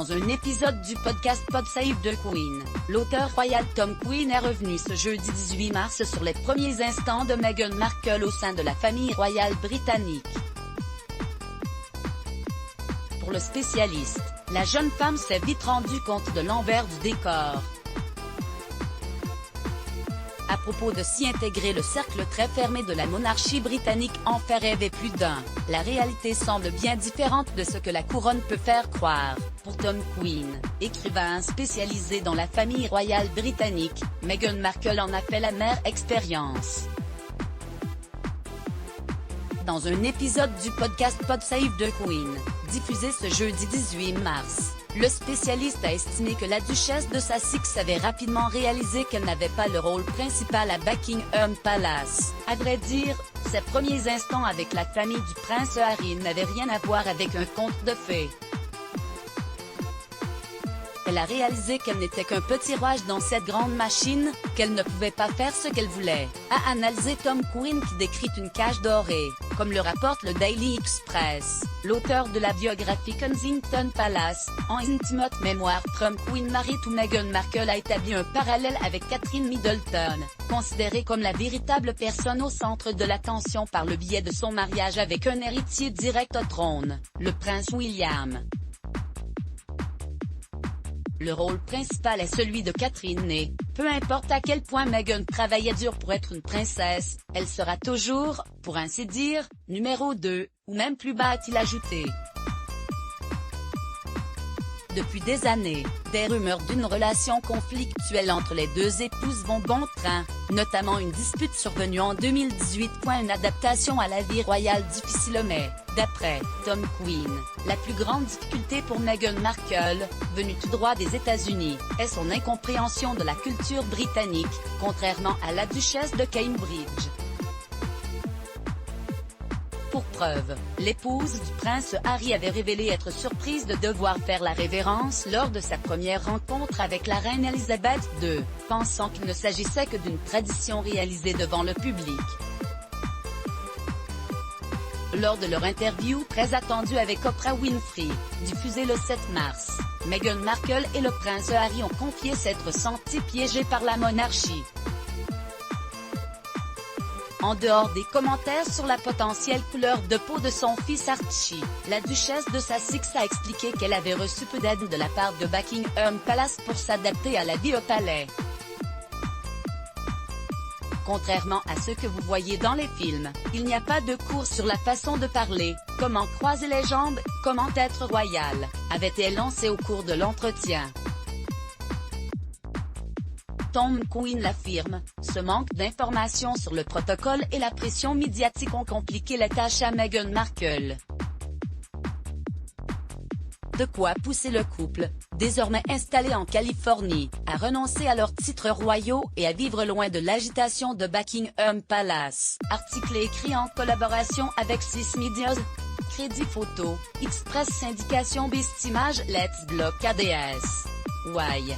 Dans un épisode du podcast Pod Save the Queen, l'auteur royal Tom Queen est revenu ce jeudi 18 mars sur les premiers instants de Meghan Markle au sein de la famille royale britannique. Pour le spécialiste, la jeune femme s'est vite rendue compte de l'envers du décor. À propos de s'y intégrer, le cercle très fermé de la monarchie britannique en fait rêver plus d'un. La réalité semble bien différente de ce que la couronne peut faire croire. Pour Tom Queen, écrivain spécialisé dans la famille royale britannique, Meghan Markle en a fait l'amère expérience. Dans un épisode du podcast Pod Save the Queen, diffusé ce jeudi 18 mars, le spécialiste a estimé que la duchesse de Sussex avait rapidement réalisé qu'elle n'avait pas le rôle principal à Buckingham Palace. À vrai dire, ses premiers instants avec la famille du prince Harry n'avaient rien à voir avec un conte de fées. Elle a réalisé qu'elle n'était qu'un petit rouage dans cette grande machine, qu'elle ne pouvait pas faire ce qu'elle voulait, a analysé Tom Queen qui décrit une cage dorée, comme le rapporte le Daily Express. L'auteur de la biographie Kensington Palace, en Intimate Memoir from Queen Mary to Meghan Markle a établi un parallèle avec Catherine Middleton, considérée comme la véritable personne au centre de l'attention par le biais de son mariage avec un héritier direct au trône, le prince William. Le rôle principal est celui de Catherine et, peu importe à quel point Meghan travaillait dur pour être une princesse, elle sera toujours, pour ainsi dire, numéro 2, ou même plus bas a-t-il ajouté. Depuis des années, des rumeurs d'une relation conflictuelle entre les deux épouses vont bon train, notamment une dispute survenue en 2018. Une adaptation à la vie royale difficile mais, d'après Tom Queen, la plus grande difficulté pour Meghan Markle, venue tout droit des États-Unis, est son incompréhension de la culture britannique, contrairement à la duchesse de Cambridge. Pour preuve, l'épouse du prince Harry avait révélé être surprise de devoir faire la révérence lors de sa première rencontre avec la reine Elisabeth II, pensant qu'il ne s'agissait que d'une tradition réalisée devant le public. Lors de leur interview très attendue avec Oprah Winfrey, diffusée le 7 mars, Meghan Markle et le prince Harry ont confié s'être sentis piégés par la monarchie. En dehors des commentaires sur la potentielle couleur de peau de son fils Archie, la duchesse de Sussex a expliqué qu'elle avait reçu peu d'aide de la part de Buckingham Palace pour s'adapter à la vie au palais. Contrairement à ce que vous voyez dans les films, il n'y a pas de cours sur la façon de parler, comment croiser les jambes, comment être royal, avait-elle lancé au cours de l'entretien. Tom Queen l'affirme, ce manque d'informations sur le protocole et la pression médiatique ont compliqué la tâche à Meghan Markle. De quoi pousser le couple, désormais installé en Californie, à renoncer à leurs titres royaux et à vivre loin de l'agitation de Buckingham Palace. Article écrit en collaboration avec 6 Medias. Crédit photo, Express Syndication Best Image Let's Block ADS. Why?